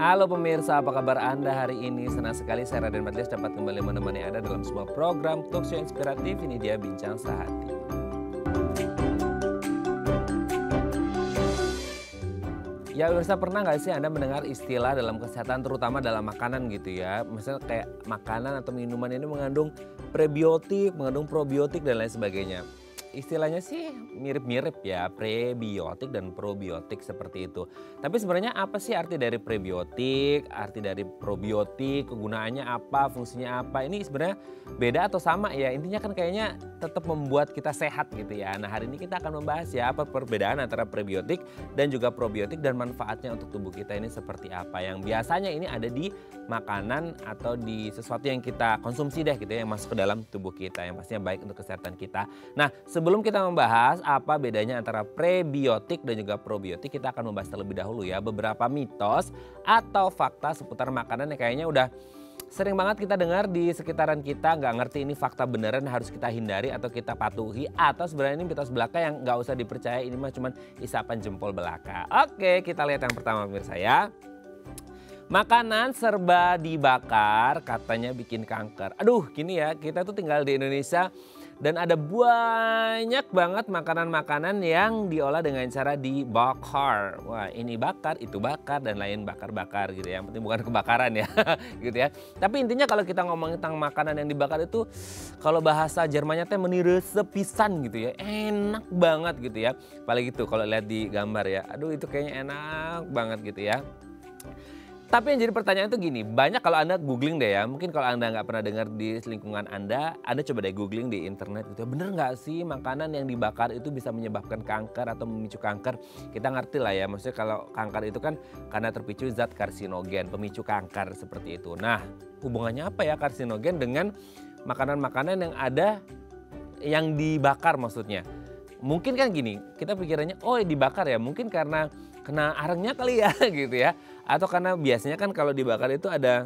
Halo pemirsa, apa kabar Anda hari ini? Senang sekali saya Raden Matlias dapat kembali menemani Anda dalam sebuah program talkshow inspiratif. Ini dia Bincang Sehati. Ya pemirsa, pernah nggak sih Anda mendengar istilah dalam kesehatan terutama dalam makanan gitu ya? Misalnya kayak makanan atau minuman ini mengandung prebiotik, mengandung probiotik dan lain sebagainya. Istilahnya sih mirip-mirip ya, prebiotik dan probiotik seperti itu. Tapi sebenarnya apa sih arti dari prebiotik, arti dari probiotik, kegunaannya apa, fungsinya apa? Ini sebenarnya beda atau sama ya? Intinya kan kayaknya tetap membuat kita sehat gitu ya. Nah hari ini kita akan membahas ya apa perbedaan antara prebiotik dan juga probiotik dan manfaatnya untuk tubuh kita ini seperti apa. Yang biasanya ini ada di makanan atau di sesuatu yang kita konsumsi deh gitu ya, yang masuk ke dalam tubuh kita yang pastinya baik untuk kesehatan kita. Nah sebelum kita membahas apa bedanya antara prebiotik dan juga probiotik, kita akan membahas terlebih dahulu ya beberapa mitos atau fakta seputar makanan yang kayaknya udah sering banget kita dengar di sekitaran kita, nggak ngerti ini fakta beneran harus kita hindari atau kita patuhi, atau sebenarnya ini mitos belaka yang nggak usah dipercaya, ini mah cuman isapan jempol belaka. Oke, kita lihat yang pertama pemirsa ya. Makanan serba dibakar katanya bikin kanker. Aduh gini ya, kita tuh tinggal di Indonesia dan ada banyak banget makanan-makanan yang diolah dengan cara dibakar. Wah ini bakar, itu bakar dan lain bakar-bakar gitu ya. Yang penting bukan kebakaran ya gitu ya. Tapi intinya kalau kita ngomongin tentang makanan yang dibakar itu, kalau bahasa Jermannya teh meniresep pisan gitu ya. Enak banget gitu ya. Apalagi gitu kalau lihat di gambar ya. Aduh itu kayaknya enak banget gitu ya. Tapi yang jadi pertanyaan itu gini, banyak kalau Anda googling deh ya, mungkin kalau Anda nggak pernah dengar di lingkungan Anda coba deh googling di internet gitu ya, bener nggak sih makanan yang dibakar itu bisa menyebabkan kanker atau memicu kanker? Kita ngerti lah ya, maksudnya kalau kanker itu kan karena terpicu zat karsinogen, pemicu kanker seperti itu. Nah hubungannya apa ya karsinogen dengan makanan-makanan yang ada yang dibakar maksudnya? Mungkin kan gini, kita pikirannya oh dibakar ya, mungkin karena kena arengnya kali ya gitu ya. Atau karena biasanya kan kalau dibakar itu ada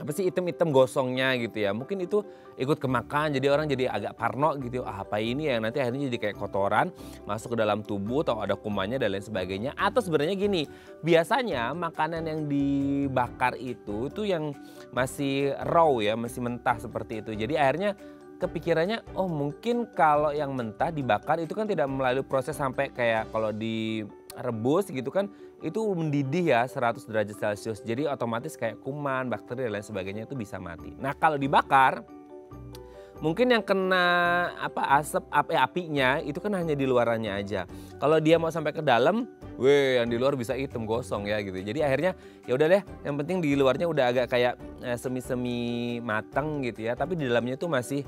apa sih item-item gosongnya gitu ya. Mungkin itu ikut kemakan jadi orang jadi agak parno gitu. Ah, apa ini ya, nanti akhirnya jadi kayak kotoran masuk ke dalam tubuh atau ada kumannya dan lain sebagainya. Atau sebenarnya gini, biasanya makanan yang dibakar itu yang masih raw ya, masih mentah seperti itu. Jadi akhirnya kepikirannya oh mungkin kalau yang mentah dibakar itu kan tidak melalui proses sampai kayak kalau direbus gitu kan itu mendidih ya 100 derajat Celcius. Jadi otomatis kayak kuman, bakteri dan lain sebagainya itu bisa mati. Nah kalau dibakar mungkin yang kena asap apinya itu kan hanya di luarannya aja. Kalau dia mau sampai ke dalam, yang di luar bisa hitam gosong ya gitu. Jadi akhirnya ya udah deh, yang penting di luarnya udah agak kayak semi-semi matang gitu ya, tapi di dalamnya itu masih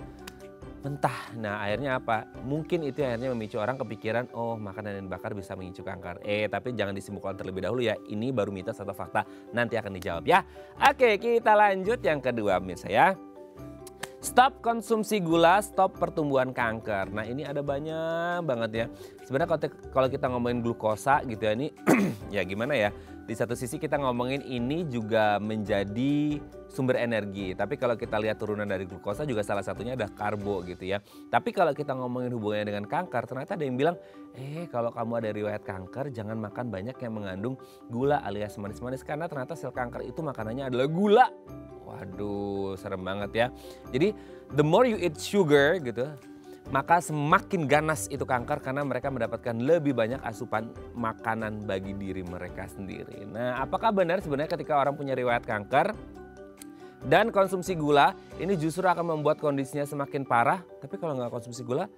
mentah. Nah akhirnya apa? Mungkin itu akhirnya memicu orang kepikiran, oh makanan yang dibakar bisa memicu kanker. Tapi jangan disimpulkan terlebih dahulu ya, ini baru mitos atau fakta, nanti akan dijawab ya. Oke kita lanjut yang kedua pemirsa ya. Stop konsumsi gula, stop pertumbuhan kanker. Nah ini ada banyak banget ya. Sebenarnya kalau kita ngomongin glukosa gitu ya, ini ya gimana ya. Di satu sisi kita ngomongin ini juga menjadi sumber energi. Tapi kalau kita lihat turunan dari glukosa juga salah satunya ada karbo gitu ya. Tapi kalau kita ngomongin hubungannya dengan kanker, ternyata ada yang bilang, kalau kamu ada riwayat kanker jangan makan banyak yang mengandung gula alias manis-manis. Karena ternyata sel kanker itu makanannya adalah gula. Waduh serem banget ya. Jadi the more you eat sugar gitu, maka semakin ganas itu kanker karena mereka mendapatkan lebih banyak asupan makanan bagi diri mereka sendiri. Nah apakah benar sebenarnya ketika orang punya riwayat kanker dan konsumsi gula ini justru akan membuat kondisinya semakin parah? Tapi kalau nggak konsumsi gula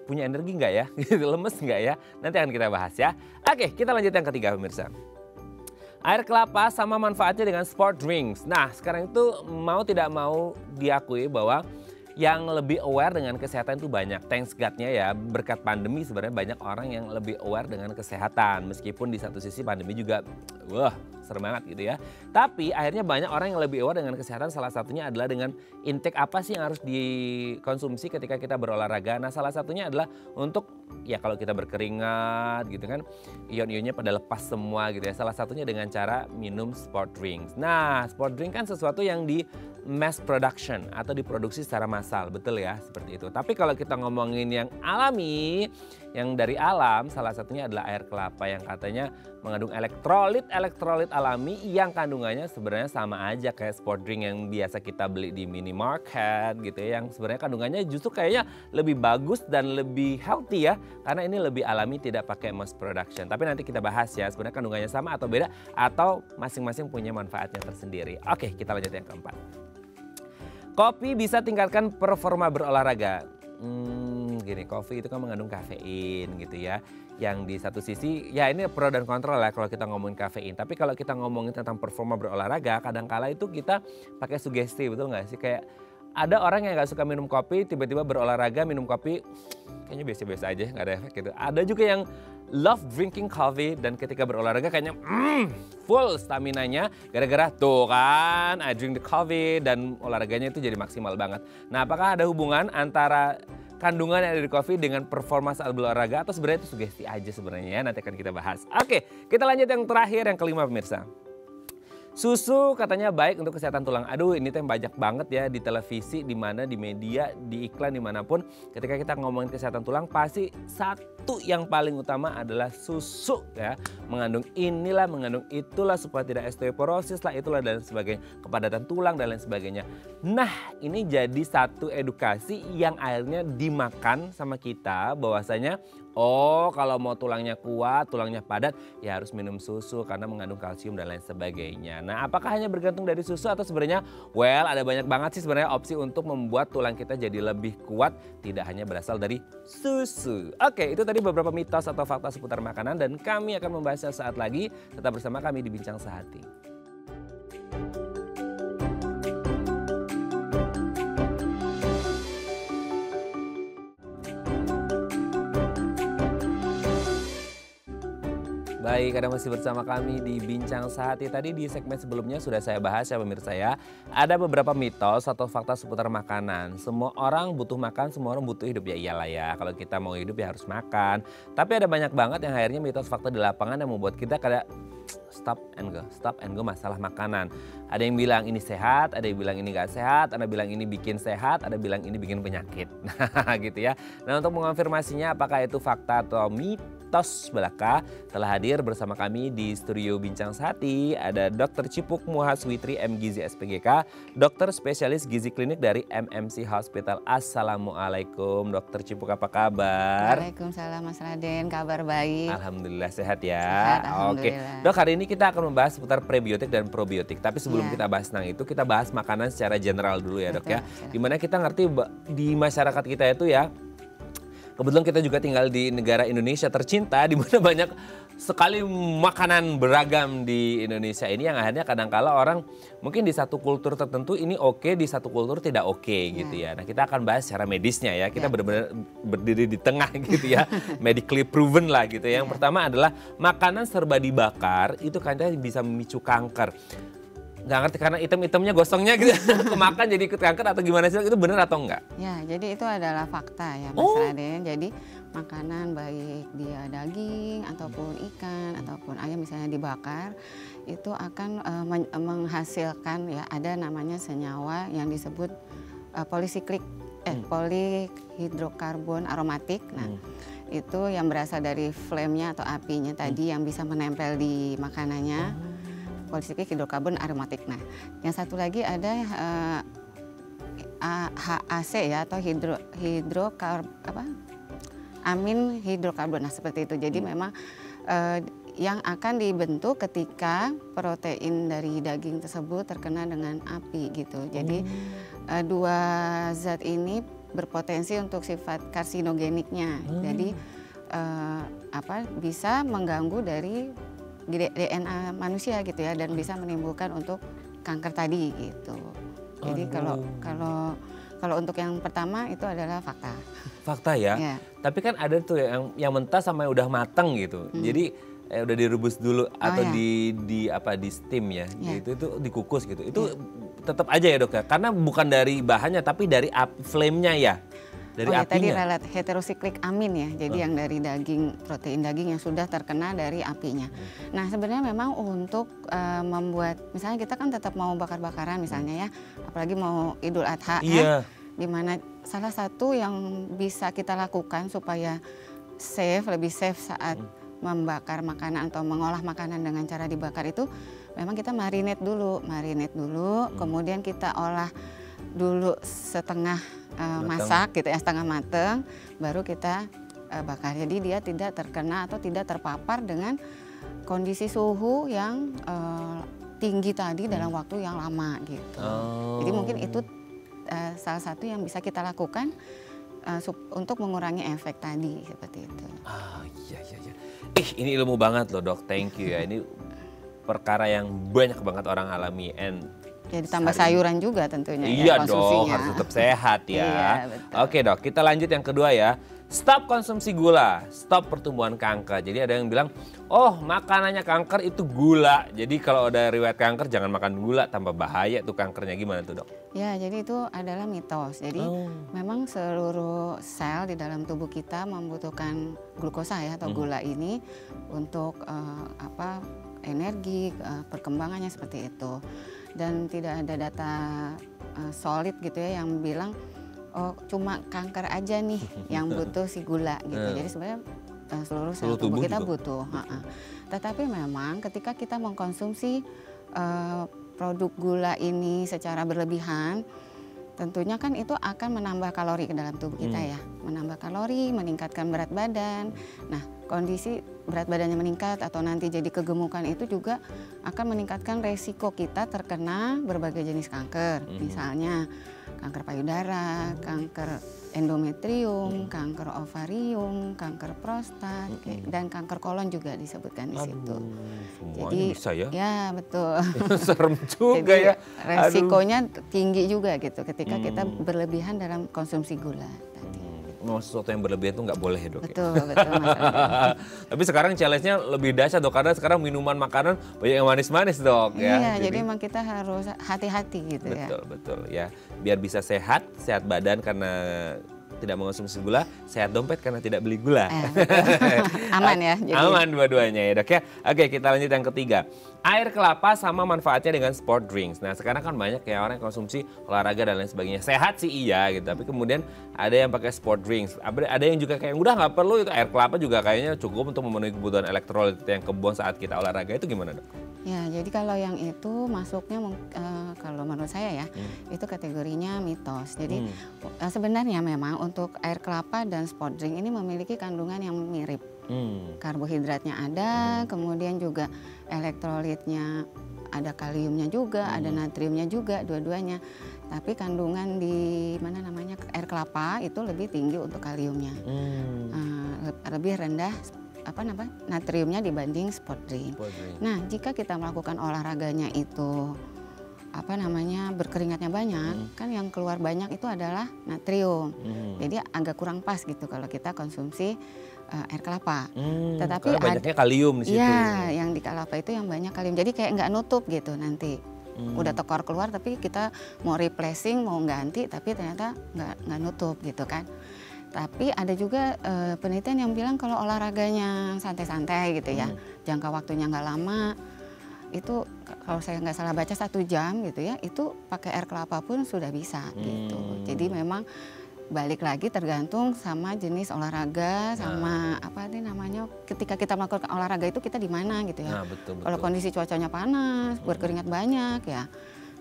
punya energi nggak ya? Lemes nggak ya? Nanti akan kita bahas ya. Oke kita lanjut yang ketiga pemirsa. Air kelapa sama manfaatnya dengan sport drinks. Nah sekarang itu mau tidak mau diakui bahwa yang lebih aware dengan kesehatan itu banyak. Thanks God-nya ya, berkat pandemi sebenarnya banyak orang yang lebih aware dengan kesehatan. Meskipun di satu sisi pandemi juga serem banget gitu ya. Tapi akhirnya banyak orang yang lebih aware dengan kesehatan, salah satunya adalah dengan intake apa sih yang harus dikonsumsi ketika kita berolahraga. Nah salah satunya adalah untuk ya kalau kita berkeringat gitu kan, ion-ionnya pada lepas semua gitu ya. Salah satunya dengan cara minum sport drinks. Nah sport drink kan sesuatu yang di mass production atau diproduksi secara massal, betul ya seperti itu. Tapi kalau kita ngomongin yang alami, yang dari alam, salah satunya adalah air kelapa yang katanya mengandung elektrolit alami yang kandungannya sebenarnya sama aja kayak sport drink yang biasa kita beli di minimarket gitu ya. Yang sebenarnya kandungannya justru kayaknya lebih bagus dan lebih healthy ya. Karena ini lebih alami, tidak pakai mass production. Tapi nanti kita bahas ya sebenarnya kandungannya sama atau beda atau masing-masing punya manfaatnya tersendiri. Oke, kita lanjut yang keempat. Kopi bisa tingkatkan performa berolahraga. Gini, kopi itu kan mengandung kafein gitu ya. Yang di satu sisi, ya ini pro dan kontra lah kalau kita ngomongin kafein. Tapi kalau kita ngomongin tentang performa berolahraga, kadang-kala itu kita pakai sugesti, betul nggak sih? Kayak ada orang yang nggak suka minum kopi, tiba-tiba berolahraga minum kopi, kayaknya biasa-biasa aja, nggak ada efek gitu. Ada juga yang love drinking coffee dan ketika berolahraga kayaknya full staminanya gara-gara tuh kan I drink the coffee dan olahraganya itu jadi maksimal banget. Nah, apakah ada hubungan antara kandungan yang ada di kopi dengan performa saat berolahraga atau sebenarnya itu sugesti aja sebenarnya ya? Nanti akan kita bahas. Oke, kita lanjut yang terakhir, yang kelima pemirsa. Susu katanya baik untuk kesehatan tulang. Aduh, ini tuh yang banyak banget ya di televisi, di mana, di media, di iklan, dimanapun. Ketika kita ngomongin kesehatan tulang, pasti satu yang paling utama adalah susu ya. Mengandung inilah, mengandung itulah supaya tidak osteoporosis lah, itulah dan sebagainya. Kepadatan tulang dan lain sebagainya. Nah, ini jadi satu edukasi yang akhirnya dimakan sama kita bahwasanya oh, kalau mau tulangnya kuat, tulangnya padat, ya harus minum susu karena mengandung kalsium dan lain sebagainya. Nah, apakah hanya bergantung dari susu atau sebenarnya, well, ada banyak banget sih sebenarnya opsi untuk membuat tulang kita jadi lebih kuat, tidak hanya berasal dari susu. Oke, itu tadi beberapa mitos atau fakta seputar makanan dan kami akan membahasnya saat lagi. Tetap bersama kami di Bincang Sehati. Baik, Anda masih bersama kami di Bincang Sehati. Tadi di segmen sebelumnya sudah saya bahas ya pemirsa ya. Ada beberapa mitos atau fakta seputar makanan. Semua orang butuh makan, semua orang butuh hidup. Ya iyalah ya, kalau kita mau hidup ya harus makan. Tapi ada banyak banget yang akhirnya mitos fakta di lapangan yang membuat kita kayak stop and go masalah makanan. Ada yang bilang ini sehat, ada yang bilang ini gak sehat, ada yang bilang ini bikin sehat, ada yang bilang ini bikin penyakit. Nah gitu ya. Nah, untuk mengonfirmasinya apakah itu fakta atau mitos belaka, telah hadir bersama kami di studio Bincang Sehati. Ada Dr. Cipuk Muhaswitri MGizi SPGK, dokter spesialis gizi klinik dari MMC Hospital. Assalamualaikum Dr. Cipuk, apa kabar? Waalaikumsalam Mas Raden, kabar baik. Alhamdulillah sehat ya. Sehat, Oke, Dok, hari ini kita akan membahas seputar prebiotik dan probiotik. Tapi sebelum kita bahas tentang itu, kita bahas makanan secara general dulu ya Dok ya. Dimana kita ngerti di masyarakat kita itu ya, kebetulan kita juga tinggal di negara Indonesia tercinta, di mana banyak sekali makanan beragam di Indonesia ini yang akhirnya kadang-kala orang mungkin di satu kultur tertentu ini oke, di satu kultur tidak oke gitu ya. Nah, kita akan bahas secara medisnya ya. Kita benar-benar berdiri di tengah gitu ya. Medically proven lah gitu ya. Yang pertama adalah makanan serba dibakar itu katanya bisa memicu kanker. Nggak ngerti karena item-itemnya gosongnya gitu kemakan jadi ikut kanker atau gimana sih, itu benar atau enggak? Ya, jadi itu adalah fakta ya Mas Raden. Jadi makanan baik dia daging ataupun ikan ataupun ayam misalnya dibakar itu akan menghasilkan ya ada namanya senyawa yang disebut polisiklik polihidrokarbon aromatik. Nah, itu yang berasal dari flame-nya atau apinya tadi yang bisa menempel di makanannya. Polisiklik hidrokarbon aromatik. Nah, yang satu lagi ada HAC ya atau amin hidrokarbon. Nah, seperti itu. Jadi memang yang akan dibentuk ketika protein dari daging tersebut terkena dengan api gitu. Jadi dua zat ini berpotensi untuk sifat karsinogeniknya. Jadi bisa mengganggu dari DNA manusia gitu ya dan bisa menimbulkan untuk kanker tadi gitu. Jadi kalau untuk yang pertama itu adalah fakta. Fakta ya. Tapi kan ada tuh yang mentah sama yang udah matang gitu. Jadi udah direbus dulu atau di steam ya. Gitu, itu dikukus gitu. Itu tetap aja ya Dok ya. Karena bukan dari bahannya tapi dari flame-nya ya. Dari tadi relat heterosiklik amin ya, jadi yang dari protein daging yang sudah terkena dari apinya. Nah sebenarnya memang untuk membuat, misalnya kita kan tetap mau bakar-bakaran misalnya ya, apalagi mau Idul Adha ya, dimana salah satu yang bisa kita lakukan supaya lebih safe saat membakar makanan atau mengolah makanan dengan cara dibakar itu memang kita marinate dulu, kemudian kita olah dulu setengah masak gitu ya, setengah mateng, baru kita bakar. Jadi dia tidak terkena atau tidak terpapar dengan kondisi suhu yang tinggi tadi dalam waktu yang lama gitu. Jadi mungkin itu salah satu yang bisa kita lakukan untuk mengurangi efek tadi seperti itu. Iya. Ini ilmu banget loh dok, thank you ya. Ini perkara yang banyak banget orang alami. Jadi tambah sayuran juga tentunya iya ya, dong, harus tetap sehat ya. Iya, betul. Oke dok, kita lanjut yang kedua ya. Stop konsumsi gula, stop pertumbuhan kanker. Jadi ada yang bilang, oh makanannya kanker itu gula. Jadi kalau ada riwayat kanker jangan makan gula, tambah bahaya tuh kankernya. Gimana tuh dok? Ya, jadi itu adalah mitos. Jadi memang seluruh sel di dalam tubuh kita membutuhkan glukosa ya atau gula ini untuk energi, perkembangannya seperti itu. Dan tidak ada data solid gitu ya yang bilang oh cuma kanker aja nih yang butuh si gula gitu. Jadi sebenarnya seluruh sel tubuh kita butuh. Tetapi memang ketika kita mengkonsumsi produk gula ini secara berlebihan, tentunya kan itu akan menambah kalori ke dalam tubuh kita ya. Menambah kalori, meningkatkan berat badan. Nah, kondisi berat badannya meningkat atau nanti jadi kegemukan itu juga akan meningkatkan resiko kita terkena berbagai jenis kanker. Misalnya kanker payudara, kanker endometrium, kanker ovarium, kanker prostat, dan kanker kolon juga disebutkan di situ. Jadi bisa ya? Ya betul. Serem juga jadi, ya. resikonya tinggi juga gitu ketika kita berlebihan dalam konsumsi gula tadi. Mau sesuatu yang berlebihan itu nggak boleh ya dok? Betul, betul Mas. Tapi sekarang challenge-nya lebih dahsyat dok, karena sekarang minuman makanan banyak yang manis-manis dok. Iya, jadi memang kita harus hati-hati gitu ya. Betul ya. Biar bisa sehat badan karena tidak mengonsumsi gula, sehat dompet karena tidak beli gula. Aman ya. Jadi. Aman dua-duanya ya dok ya. Oke, kita lanjut yang ketiga. Air kelapa sama manfaatnya dengan sport drinks. Nah sekarang kan banyak ya orang yang konsumsi olahraga dan lain sebagainya. Sehat sih iya gitu, tapi kemudian ada yang pakai sport drinks. Ada yang juga kayak udah nggak perlu itu, air kelapa juga kayaknya cukup untuk memenuhi kebutuhan elektrolit yang kebon saat kita olahraga. Itu gimana dok? Ya, jadi kalau yang itu masuknya kalau menurut saya ya, itu kategorinya mitos. Jadi sebenarnya memang untuk air kelapa dan sport drink ini memiliki kandungan yang mirip. Karbohidratnya ada, kemudian juga elektrolitnya ada kaliumnya juga, ada natriumnya juga, dua-duanya. Tapi kandungan di air kelapa itu lebih tinggi untuk kaliumnya, lebih rendah natriumnya dibanding sport drink. Nah, jika kita melakukan olahraganya itu berkeringatnya banyak, kan yang keluar banyak itu adalah natrium. Jadi agak kurang pas gitu kalau kita konsumsi air kelapa. Tetapi banyaknya kalium di situ. Iya, yang di kelapa itu yang banyak kalium. Jadi kayak nggak nutup gitu nanti. Udah tekor keluar tapi kita mau replacing, mau ganti tapi ternyata nggak nutup gitu kan. Tapi ada juga penelitian yang bilang kalau olahraganya santai-santai gitu ya, jangka waktunya nggak lama, itu kalau saya nggak salah baca 1 jam gitu ya, itu pakai air kelapa pun sudah bisa gitu. Jadi memang balik lagi tergantung sama jenis olahraga, sama ketika kita melakukan olahraga itu kita di mana gitu ya. Betul. Kalau kondisi cuacanya panas, berkeringat banyak ya,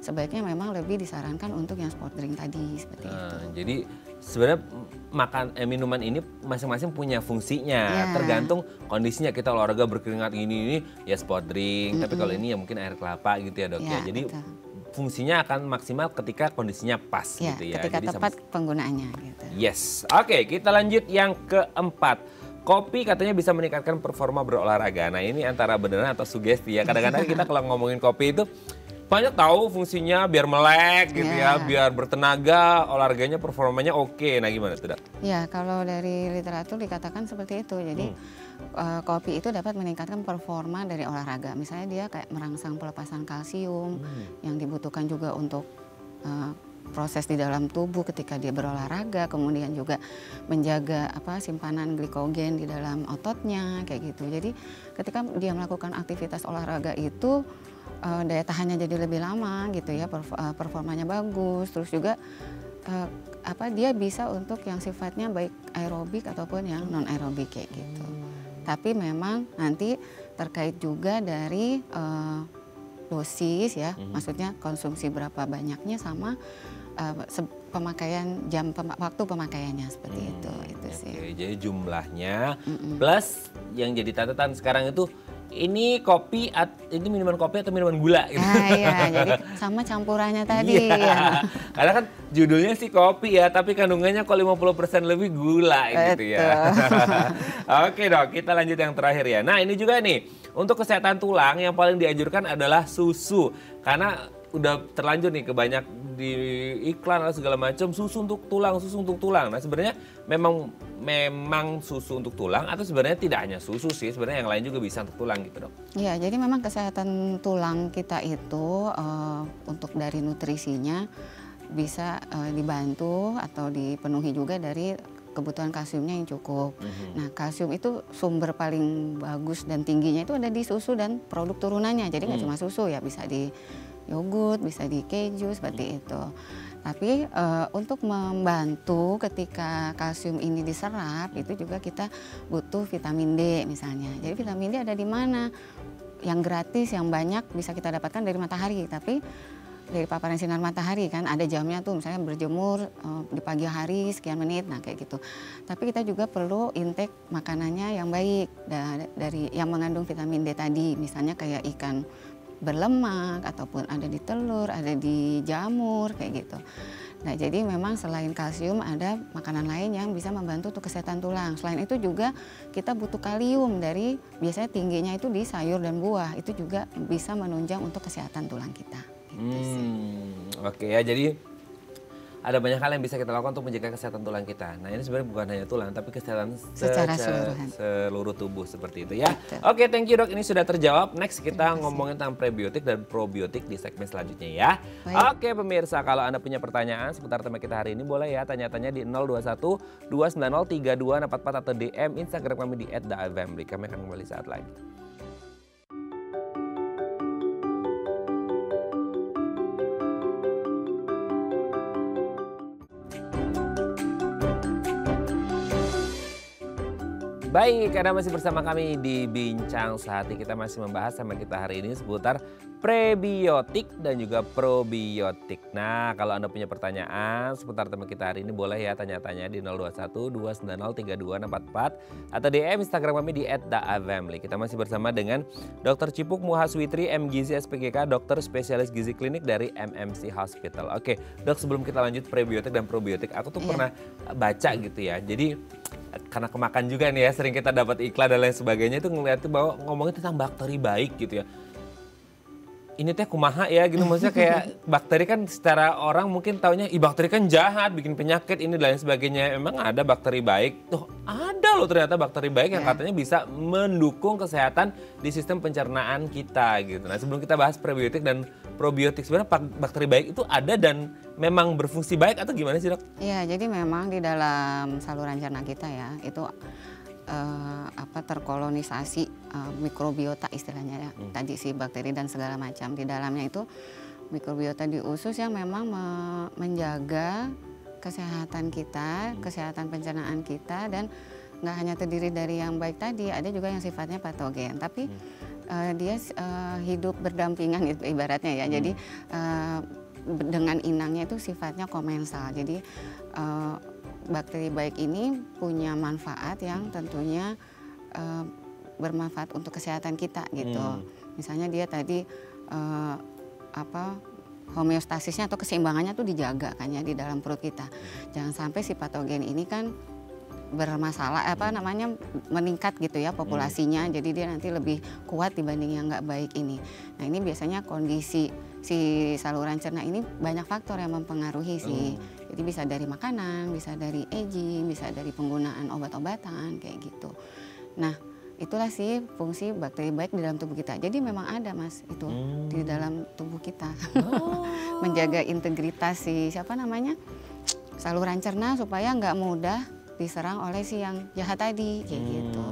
sebaiknya memang lebih disarankan untuk yang sport drink tadi seperti itu. Jadi sebenarnya minuman ini masing-masing punya fungsinya, tergantung kondisinya. Kita olahraga berkeringat ini ya sport drink, tapi kalau ini ya mungkin air kelapa gitu ya dok ya. Jadi fungsinya akan maksimal ketika kondisinya pas gitu ya. Ketika jadi tepat penggunaannya gitu. Yes, oke, kita lanjut yang keempat. Kopi katanya bisa meningkatkan performa berolahraga. Nah ini antara beneran atau sugesti ya. Kadang-kadang kita kalau ngomongin kopi itu banyak tahu fungsinya biar melek gitu ya, biar bertenaga, olahraganya performanya oke. Nah gimana tuh dok? Ya kalau dari literatur dikatakan seperti itu. Jadi kopi itu dapat meningkatkan performa dari olahraga. Misalnya dia kayak merangsang pelepasan kalsium yang dibutuhkan juga untuk proses di dalam tubuh ketika dia berolahraga, kemudian juga menjaga simpanan glikogen di dalam ototnya kayak gitu. Jadi ketika dia melakukan aktivitas olahraga itu daya tahannya jadi lebih lama gitu ya, performanya bagus, terus juga dia bisa untuk yang sifatnya baik aerobik ataupun yang non aerobik kayak gitu. Tapi memang nanti terkait juga dari dosis ya, maksudnya konsumsi berapa banyaknya sama pemakaian waktu pemakaiannya seperti itu sih. Oke, jadi jumlahnya plus yang jadi catatan sekarang itu ini kopi, ini minuman kopi atau minuman gula gitu. Iya, jadi sama campurannya tadi. Ya. Karena kan judulnya sih kopi ya, tapi kandungannya kok 50% lebih gula gitu ya. Oke dok, kita lanjut yang terakhir ya. Nah ini juga nih, untuk kesehatan tulang yang paling dianjurkan adalah susu. Karena udah terlanjur nih kebanyak di iklan atau segala macam susu untuk tulang. Nah sebenarnya memang susu untuk tulang atau sebenarnya tidak hanya susu sih, sebenarnya yang lain juga bisa untuk tulang gitu dok. Iya, jadi memang kesehatan tulang kita itu untuk dari nutrisinya bisa dibantu atau dipenuhi juga dari kebutuhan kalsiumnya yang cukup. Nah kalsium itu sumber paling bagus dan tingginya itu ada di susu dan produk turunannya. Jadi nggak cuma susu ya, bisa di yogurt, bisa di keju seperti itu. Tapi untuk membantu ketika kalsium ini diserap itu juga kita butuh vitamin D misalnya. Jadi vitamin D ada di mana? Yang gratis, yang banyak bisa kita dapatkan dari matahari. Tapi dari paparan sinar matahari kan ada jamnya tuh, misalnya berjemur di pagi hari sekian menit, nah kayak gitu. Tapi kita juga perlu intake makanannya yang baik dari yang mengandung vitamin D tadi, misalnya kayak ikan berlemak ataupun ada di telur, ada di jamur kayak gitu. Nah jadi memang selain kalsium ada makanan lain yang bisa membantu untuk kesehatan tulang. Selain itu juga kita butuh kalium dari biasanya tingginya itu di sayur dan buah, itu juga bisa menunjang untuk kesehatan tulang kita. Gitu Oke ya, jadi ada banyak hal yang bisa kita lakukan untuk menjaga kesehatan tulang kita. Nah ini sebenarnya bukan hanya tulang, tapi kesehatan secara seluruh tubuh seperti itu ya. Betul. Oke, thank you dok, ini sudah terjawab. Next kita ngomongin tentang prebiotik dan probiotik di segmen selanjutnya ya. Baik. Oke pemirsa, kalau Anda punya pertanyaan seputar tema kita hari ini boleh ya tanya-tanya di 021 290 3244 atau DM Instagram kami di @daavamli. Kami akan kembali saat lagi. Baik, Anda masih bersama kami di Bincang Sehati. Kita masih membahas sama kita hari ini seputar prebiotik dan juga probiotik. Nah, kalau Anda punya pertanyaan seputar tema kita hari ini boleh ya tanya-tanya di 021 290 3244 atau DM Instagram kami di @daavamli. Kita masih bersama dengan Dr. Cipuk Muhaswitri, MGizi SPGK, dokter spesialis gizi klinik dari MMC Hospital. Oke, dok, sebelum kita lanjut prebiotik dan probiotik, aku tuh pernah baca gitu ya. Jadi karena kemakan juga nih ya, sering kita dapat iklan dan lain sebagainya, itu ngeliat bahwa ngomongin tentang bakteri baik gitu ya. Ini teh kumaha ya gitu, maksudnya kayak bakteri kan secara orang mungkin taunya bakteri kan jahat, bikin penyakit ini dan lain sebagainya. Emang ada bakteri baik? Tuh ada loh ternyata bakteri baik yang katanya bisa mendukung kesehatan di sistem pencernaan kita gitu. Nah sebelum kita bahas prebiotik dan probiotik, sebenarnya bakteri baik itu ada dan memang berfungsi baik atau gimana sih dok? Iya, jadi memang di dalam saluran cerna kita ya itu terkolonisasi mikrobiota istilahnya ya. Tadi si bakteri dan segala macam di dalamnya itu mikrobiota di usus yang memang menjaga kesehatan kita, kesehatan pencernaan kita, dan nggak hanya terdiri dari yang baik tadi, ada juga yang sifatnya patogen. Tapi dia hidup berdampingan ibaratnya ya. Jadi dengan inangnya itu sifatnya komensal. Jadi bakteri baik ini punya manfaat yang tentunya bermanfaat untuk kesehatan kita gitu. Misalnya dia tadi homeostasisnya atau keseimbangannya tuh dijaga kan ya di dalam perut kita. Jangan sampai si patogen ini kan bermasalah meningkat gitu ya populasinya, jadi dia nanti lebih kuat dibanding yang nggak baik ini. Nah ini biasanya kondisi si saluran cerna ini banyak faktor yang mempengaruhi sih. Jadi bisa dari makanan, bisa dari aging, bisa dari penggunaan obat-obatan kayak gitu. Nah itulah sih fungsi bakteri baik di dalam tubuh kita. Jadi memang ada mas itu di dalam tubuh kita menjaga integritas si saluran cerna supaya nggak mudah diserang oleh si yang jahat tadi kayak gitu,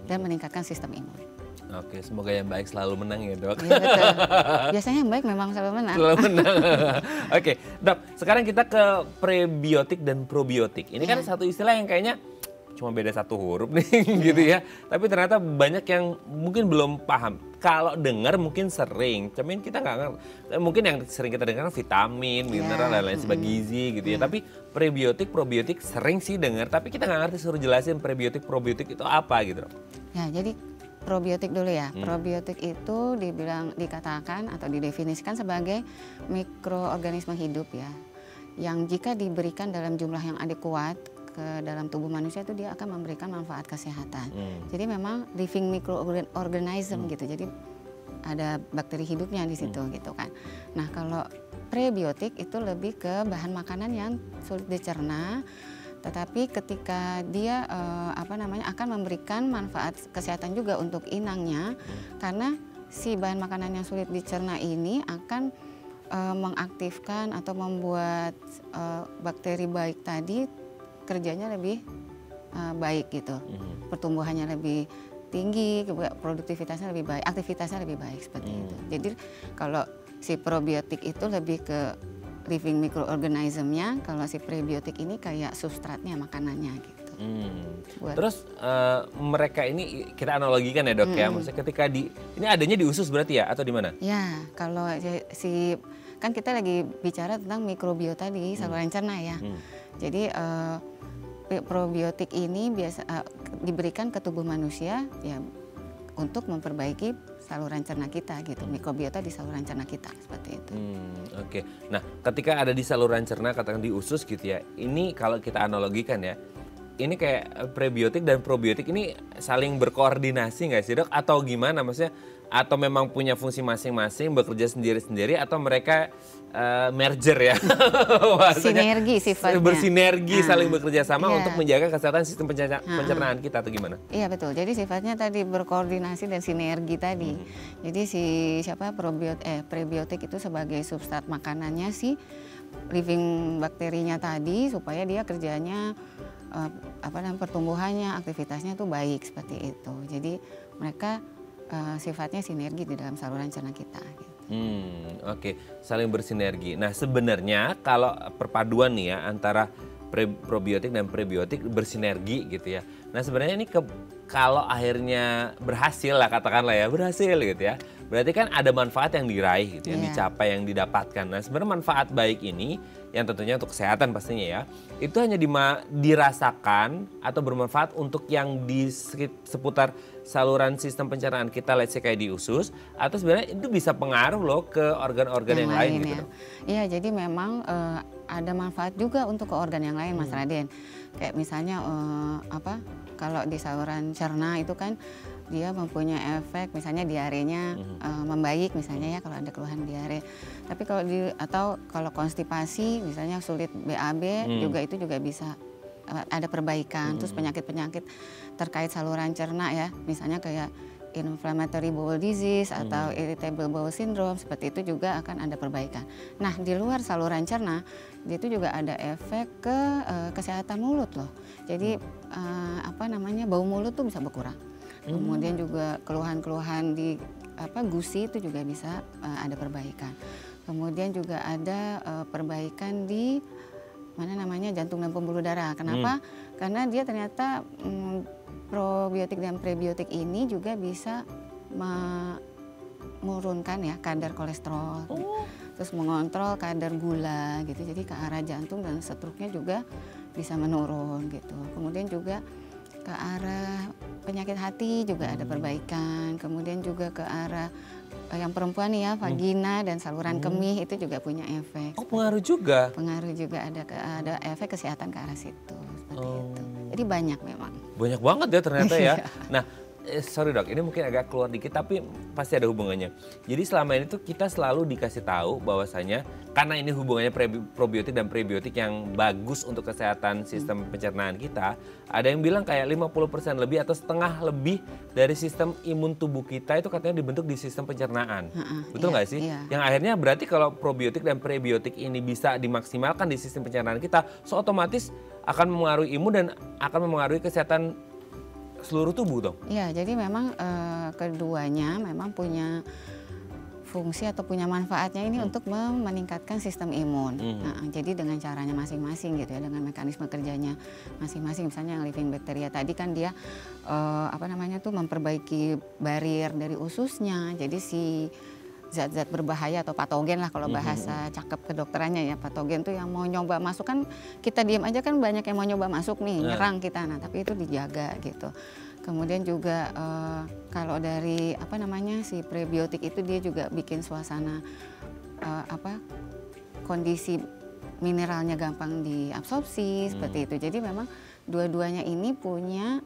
dan meningkatkan sistem imun. Oke, semoga yang baik selalu menang ya, Dok. Iya betul. Biasanya yang baik memang selalu menang. Selalu menang. Oke, Dok, sekarang kita ke prebiotik dan probiotik. Ini kan satu istilah yang kayaknya cuma beda satu huruf nih gitu ya. Tapi ternyata banyak yang mungkin belum paham. Kalau dengar mungkin sering, cuman kita nggak ngerti. Mungkin yang sering kita dengar vitamin, mineral, dan lain sebagainya gizi gitu ya. Tapi prebiotik, probiotik sering sih dengar, tapi kita nggak ngerti, suruh jelasin prebiotik, probiotik itu apa gitu, Dok. Ya, jadi probiotik dulu ya. Probiotik itu dikatakan atau didefinisikan sebagai mikroorganisme hidup ya, yang jika diberikan dalam jumlah yang adekuat ke dalam tubuh manusia itu dia akan memberikan manfaat kesehatan. Jadi memang living microorganism gitu. Jadi ada bakteri hidupnya di situ gitu kan. Nah, kalau prebiotik itu lebih ke bahan makanan yang sulit dicerna, tetapi ketika dia akan memberikan manfaat kesehatan juga untuk inangnya, karena si bahan makanan yang sulit dicerna ini akan mengaktifkan atau membuat bakteri baik tadi kerjanya lebih baik gitu, pertumbuhannya lebih tinggi, produktivitasnya lebih baik, aktivitasnya lebih baik seperti itu. Jadi kalau si probiotik itu lebih ke living microorganismnya, kalau si prebiotik ini kayak substratnya, makanannya gitu. Terus mereka ini kita analogikan ya, Dok ya, maksudnya ketika ini adanya di usus berarti ya atau di mana? Ya, kalau kan kita lagi bicara tentang mikrobiota di saluran cerna ya. Jadi probiotik ini diberikan ke tubuh manusia ya untuk memperbaiki saluran cerna kita gitu, mikrobiota di saluran cerna kita seperti itu. Oke. Nah, ketika ada di saluran cerna, katakan di usus gitu ya, ini kalau kita analogikan ya, ini kayak prebiotik dan probiotik ini saling berkoordinasi nggak sih, Dok? Atau gimana maksudnya? Atau memang punya fungsi masing-masing, bekerja sendiri-sendiri, atau mereka merger ya? Sinergi sifatnya. Bersinergi, saling bekerja sama untuk menjaga kesehatan sistem pencernaan kita atau gimana? Iya betul, jadi sifatnya tadi berkoordinasi dan sinergi tadi. Jadi prebiotik itu sebagai substrat makanannya si living bakterinya tadi, supaya dia kerjanya pertumbuhannya, aktivitasnya tuh baik seperti itu. Jadi mereka sifatnya sinergi di dalam saluran cerna kita. Gitu. Oke, saling bersinergi. Nah, sebenarnya kalau perpaduan nih ya antara probiotik dan prebiotik bersinergi gitu ya. Nah, sebenarnya ini kalau akhirnya berhasil lah, katakanlah ya, berhasil gitu ya. Berarti kan ada manfaat yang diraih gitu, yang dicapai, yang didapatkan. Nah, sebenarnya manfaat baik ini yang tentunya untuk kesehatan pastinya ya, itu hanya dirasakan atau bermanfaat untuk yang di seputar saluran sistem pencernaan kita, let's say kayak di usus, atau sebenarnya itu bisa pengaruh loh ke organ-organ yang lain gitu. Iya, jadi memang ada manfaat juga untuk ke organ yang lain, Mas Raden. Kayak misalnya kalau di saluran cerna itu kan dia mempunyai efek misalnya diarenya membaik misalnya ya kalau ada keluhan diare. Tapi kalau konstipasi misalnya sulit BAB itu juga bisa ada perbaikan. Terus penyakit-penyakit terkait saluran cerna ya, misalnya kayak inflammatory bowel disease atau irritable bowel syndrome, seperti itu juga akan ada perbaikan. Nah, di luar saluran cerna itu juga ada efek ke kesehatan mulut loh. Jadi bau mulut tuh bisa berkurang. Kemudian juga keluhan-keluhan di gusi itu juga bisa ada perbaikan. Kemudian juga ada perbaikan di jantung dan pembuluh darah. Kenapa? Karena dia ternyata probiotik dan prebiotik ini juga bisa menurunkan ya kadar kolesterol, terus mengontrol kadar gula gitu. Jadi ke arah jantung dan stroke-nya juga bisa menurun gitu. Kemudian juga ke arah penyakit hati juga ada perbaikan. Kemudian juga ke arah yang perempuan nih ya, vagina dan saluran kemih itu juga punya efek. Oh, pengaruh juga? Pengaruh juga, ada efek kesehatan ke arah situ seperti itu. Jadi banyak memang. Banyak banget ya ternyata ya. Nah, sorry Dok, ini mungkin agak keluar dikit tapi pasti ada hubungannya. Jadi selama ini tuh kita selalu dikasih tahu bahwasanya karena ini hubungannya probiotik dan prebiotik yang bagus untuk kesehatan sistem pencernaan kita, ada yang bilang kayak 50% lebih atau setengah lebih dari sistem imun tubuh kita itu katanya dibentuk di sistem pencernaan. Betul nggak sih? Iya. Yang akhirnya berarti kalau probiotik dan prebiotik ini bisa dimaksimalkan di sistem pencernaan kita, so otomatis akan mempengaruhi imun dan akan mempengaruhi kesehatan seluruh tubuh dong? Iya, jadi memang keduanya memang punya fungsi atau punya manfaatnya ini untuk meningkatkan sistem imun. Nah, jadi dengan caranya masing-masing gitu ya, dengan mekanisme kerjanya masing-masing. Misalnya yang living bacteria tadi kan dia memperbaiki barrier dari ususnya. Jadi si zat-zat berbahaya atau patogen lah kalau bahasa cakep kedokterannya ya, patogen tuh yang mau nyoba masuk kan kita diam aja kan banyak yang mau nyoba masuk nih, nyerang kita. Nah, tapi itu dijaga gitu. Kemudian juga kalau dari si prebiotik itu dia juga bikin suasana kondisi mineralnya gampang diabsorpsi seperti itu. Jadi memang dua-duanya ini punya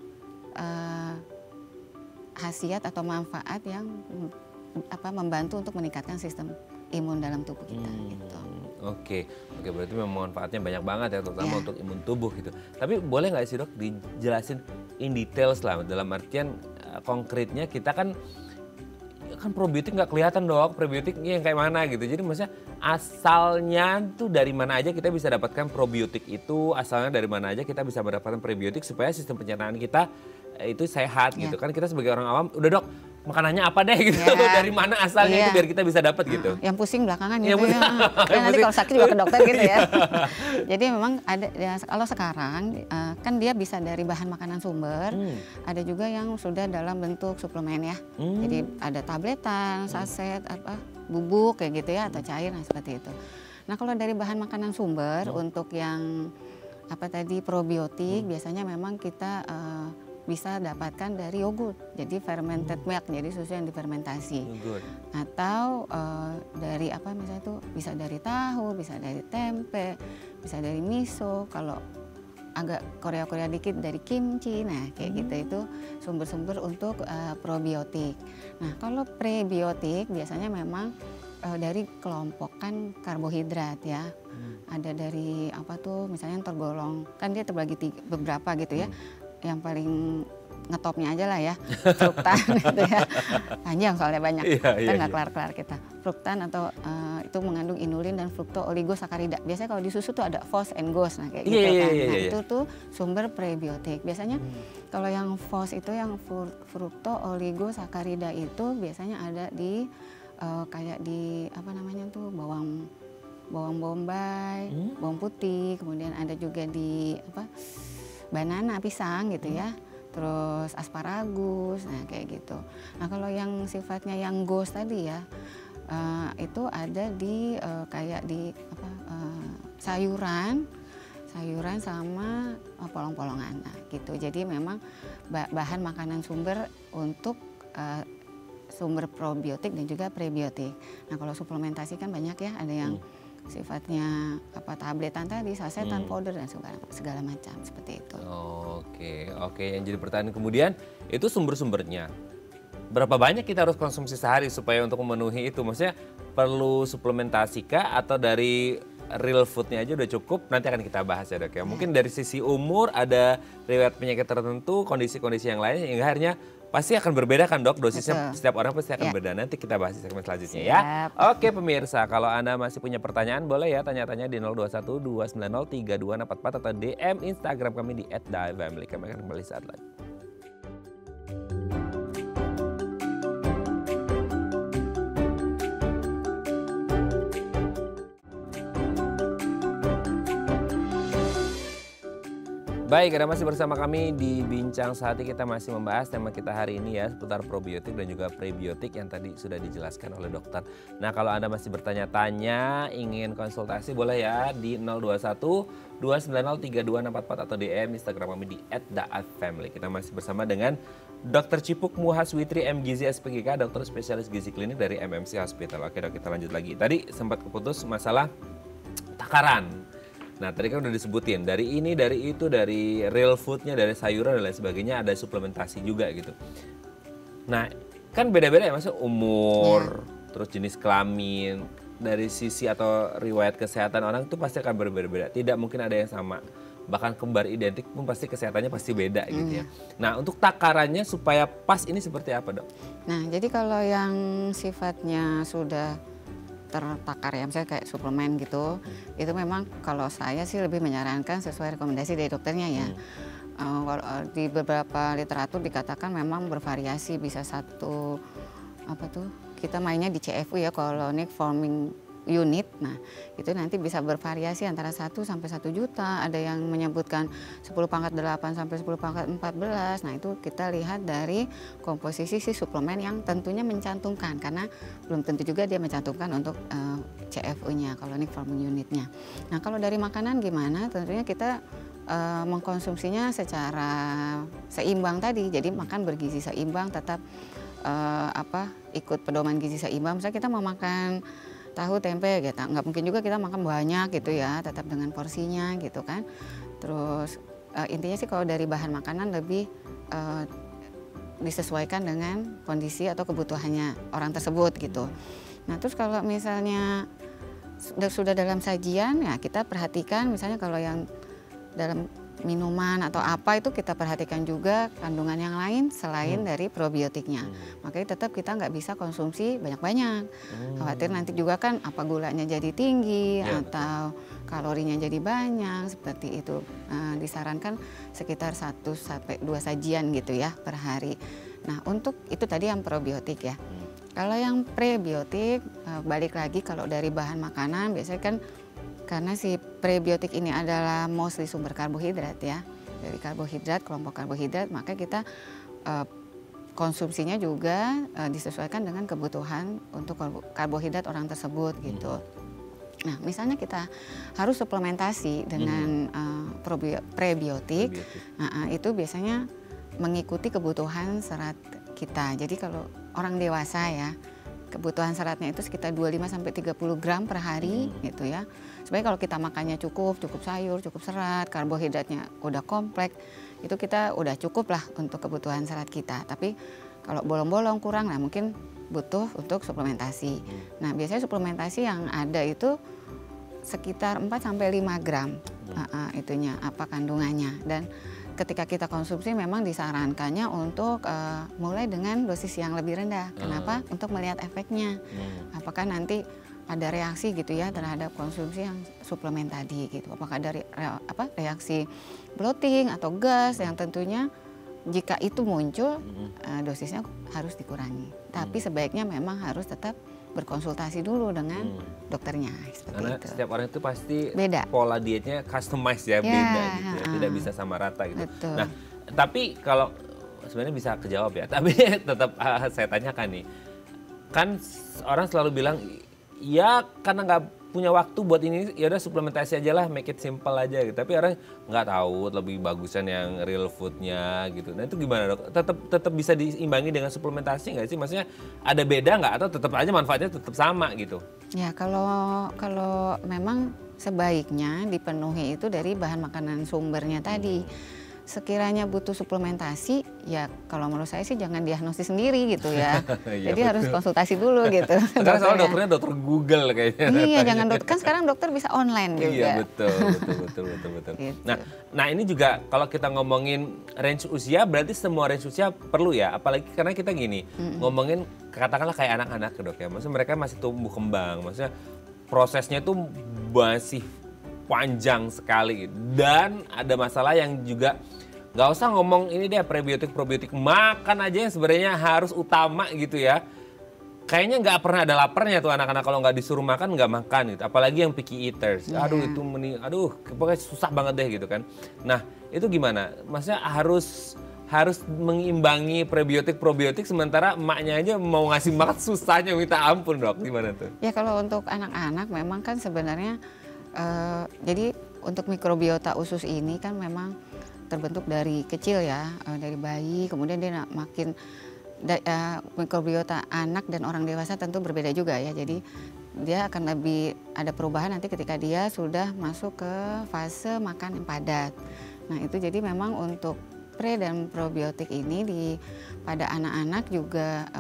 khasiat atau manfaat yang membantu untuk meningkatkan sistem imun dalam tubuh kita gitu. Oke, berarti memang manfaatnya banyak banget ya, terutama untuk imun tubuh gitu. Tapi boleh nggak sih dok dijelasin in details lah, dalam artian konkretnya kita kan probiotik nggak kelihatan dok, probiotiknya yang kayak mana gitu. Jadi maksudnya asalnya tuh dari mana aja kita bisa dapatkan probiotik itu, asalnya dari mana aja kita bisa mendapatkan probiotik supaya sistem pencernaan kita itu sehat gitu. Kan kita sebagai orang awam, udah dok makanannya apa deh gitu, dari mana asalnya itu biar kita bisa dapat gitu. Yang pusing belakangan gitu ya. Nanti kalau sakit juga ke dokter gitu ya. Jadi memang ada ya, kalau sekarang kan dia bisa dari bahan makanan sumber, ada juga yang sudah dalam bentuk suplemen ya. Jadi ada tabletan, saset, bubuk kayak gitu ya, atau cair, nah seperti itu. Nah kalau dari bahan makanan sumber untuk yang probiotik biasanya memang kita bisa dapatkan dari yogurt, jadi fermented milk, jadi susu yang difermentasi. Atau dari misalnya itu bisa dari tahu, bisa dari tempe, bisa dari miso. Kalau agak Korea-Korea dikit dari kimchi, nah kayak gitu itu sumber-sumber untuk probiotik. Nah kalau prebiotik biasanya memang dari kelompokan karbohidrat ya. Ada dari misalnya yang tergolong, kan dia terbagi beberapa gitu ya. Yang paling ngetopnya aja lah ya, fruktan gitu ya. Panjang soalnya banyak, kita nggak kelar-kelar kita. Fruktan atau itu mengandung inulin dan fruktooligosakarida. Biasanya kalau di susu tuh ada FOS and GOS, nah kayak gitu kan. Nah itu tuh sumber prebiotik. Biasanya kalau yang FOS itu yang fruktooligosakarida itu biasanya ada di kayak di bawang bombay, bawang putih, kemudian ada juga di banana, pisang gitu ya, terus asparagus, nah kayak gitu. Nah kalau yang sifatnya yang GOS tadi ya, itu ada di kayak di sayuran sama polong-polongan, nah gitu. Jadi memang bahan makanan sumber untuk sumber probiotik dan juga prebiotik. Nah kalau suplementasi kan banyak ya, ada yang sifatnya tabletan tadi, sasetan, powder dan segala macam seperti itu. Oke. Yang jadi pertanyaan kemudian itu sumber-sumbernya. Berapa banyak kita harus konsumsi sehari supaya untuk memenuhi itu? Maksudnya perlu suplementasi kah atau dari real foodnya aja udah cukup? Nanti akan kita bahas ya dok ya. Mungkin dari sisi umur ada riwayat penyakit tertentu, kondisi-kondisi yang lain yang akhirnya pasti akan berbeda kan dok, dosisnya setiap orang pasti akan berbeda. Nanti kita bahas di segmen selanjutnya ya. Oke pemirsa, kalau Anda masih punya pertanyaan boleh ya tanya-tanya di 021 290 3244 atau DM Instagram kami di @dafamily. Kami akan kembali saat lagi. Baik, Anda masih bersama kami di Bincang Sehati. Kita masih membahas tema kita hari ini ya, seputar probiotik dan juga prebiotik yang tadi sudah dijelaskan oleh dokter. Nah, kalau Anda masih bertanya-tanya, ingin konsultasi boleh ya di 021 290 3244 atau DM Instagram kami di @dafamily. Kita masih bersama dengan Dr. Cipuk Muhaswitri MGizi SPGK, dokter spesialis gizi klinik dari MMC Hospital. Oke dok, kita lanjut lagi. Tadi sempat keputus masalah takaran. Nah tadi kan udah disebutin, dari ini, dari itu, dari real foodnya, dari sayuran dan lain sebagainya, ada suplementasi juga gitu. Nah kan beda-beda ya maksudnya umur, terus jenis kelamin, dari sisi atau riwayat kesehatan orang itu pasti akan berbeda-beda. Tidak mungkin ada yang sama, bahkan kembar identik pun pasti kesehatannya pasti beda gitu ya. Nah untuk takarannya supaya pas ini seperti apa dok? Nah jadi kalau yang sifatnya sudah tertakar ya, misalnya kayak suplemen gitu, itu memang kalau saya sih lebih menyarankan sesuai rekomendasi dari dokternya ya. Di beberapa literatur dikatakan memang bervariasi, bisa satu apa tuh, kita mainnya di CFU ya, colonic forming unit. Nah, itu nanti bisa bervariasi antara 1 sampai 1 juta, ada yang menyebutkan 10 pangkat 8 sampai 10 pangkat 14. Nah, itu kita lihat dari komposisi si suplemen yang tentunya mencantumkan, karena belum tentu juga dia mencantumkan untuk CFU-nya, colonic forming unit-nya. Nah, kalau dari makanan gimana? Tentunya kita mengkonsumsinya secara seimbang tadi, jadi makan bergizi seimbang, tetap ikut pedoman gizi seimbang. Misalnya kita mau makan tahu tempe gitu, nggak mungkin juga kita makan banyak gitu ya, tetap dengan porsinya gitu kan. Terus intinya sih kalau dari bahan makanan lebih disesuaikan dengan kondisi atau kebutuhannya orang tersebut gitu. Nah, terus kalau misalnya sudah dalam sajian ya kita perhatikan, misalnya kalau yang dalam minuman atau apa itu kita perhatikan juga kandungan yang lain selain dari probiotiknya. Makanya tetap kita nggak bisa konsumsi banyak-banyak. Khawatir nanti juga kan apa gulanya jadi tinggi atau kalorinya jadi banyak, seperti itu. Disarankan sekitar 1 sampai 2 sajian gitu ya per hari. Nah, untuk itu tadi yang probiotik ya. Kalau yang prebiotik balik lagi, kalau dari bahan makanan biasanya kan karena si prebiotik ini adalah mostly sumber karbohidrat ya, dari karbohidrat, kelompok karbohidrat, maka kita konsumsinya juga disesuaikan dengan kebutuhan untuk karbohidrat orang tersebut gitu. Nah, misalnya kita harus suplementasi dengan prebiotik, itu biasanya mengikuti kebutuhan serat kita. Jadi kalau orang dewasa ya, kebutuhan seratnya itu sekitar 25 sampai 30 gram per hari gitu ya. Sebenarnya kalau kita makannya cukup sayur, cukup serat, karbohidratnya udah kompleks, itu kita udah cukup lah untuk kebutuhan serat kita. Tapi kalau bolong-bolong kurang, nah mungkin butuh untuk suplementasi. Nah, biasanya suplementasi yang ada itu sekitar 4 sampai 5 gram itunya, apa kandungannya. Dan ketika kita konsumsi memang disarankannya untuk mulai dengan dosis yang lebih rendah. Kenapa? Untuk melihat efeknya. Apakah nanti ada reaksi gitu ya terhadap konsumsi yang suplemen tadi gitu. Apakah dari reaksi bloating atau gas yang tentunya jika itu muncul dosisnya harus dikurangi. Tapi sebaiknya memang harus tetap berkonsultasi dulu dengan dokternya seperti karena itu. Setiap orang itu pasti beda, pola dietnya customize ya, beda gitu ya. Tidak bisa sama rata gitu. Betul. Nah, tapi kalau sebenarnya bisa kejawab ya, tapi tetap saya tanyakan nih. Kan orang selalu bilang ya karena nggak punya waktu buat ini, ya udah suplementasi aja lah, make it simple aja gitu. Tapi orang nggak tahu lebih bagusan yang real foodnya gitu. Nah itu gimana dok? Tetap bisa diimbangi dengan suplementasi nggak sih? Maksudnya ada beda nggak atau tetap aja manfaatnya tetap sama gitu? Ya kalau memang sebaiknya dipenuhi itu dari bahan makanan sumbernya tadi. Sekiranya butuh suplementasi, ya kalau menurut saya sih jangan diagnosis sendiri gitu ya. Jadi betul, harus konsultasi dulu gitu. Sekarang soal dokternya dokter Google kayaknya. Iya, jangan dokter, kan sekarang dokter bisa online juga. Iya betul. Gitu. Nah ini juga kalau kita ngomongin range usia, berarti semua range usia perlu ya. Apalagi karena kita gini, ngomongin katakanlah kayak anak-anak dok ya. Maksudnya mereka masih tumbuh kembang, maksudnya prosesnya itu masih panjang sekali dan ada masalah yang juga nggak usah ngomong ini deh probiotik makan aja yang sebenarnya harus utama gitu ya. Kayaknya nggak pernah ada laparnya tuh anak-anak kalau nggak disuruh makan nggak makan gitu. Apalagi yang picky eaters. Aduh itu pokoknya susah banget deh gitu kan. Nah itu gimana? Maksudnya harus mengimbangi probiotik sementara emaknya aja mau ngasih makan susahnya minta ampun dok. Gimana tuh? Ya kalau untuk anak-anak memang kan sebenarnya jadi untuk mikrobiota usus ini kan memang terbentuk dari kecil ya, dari bayi, kemudian dia makin mikrobiota anak dan orang dewasa tentu berbeda juga ya. Jadi dia akan lebih ada perubahan nanti ketika dia sudah masuk ke fase makan yang padat. Nah itu jadi memang untuk pre dan probiotik ini pada anak-anak juga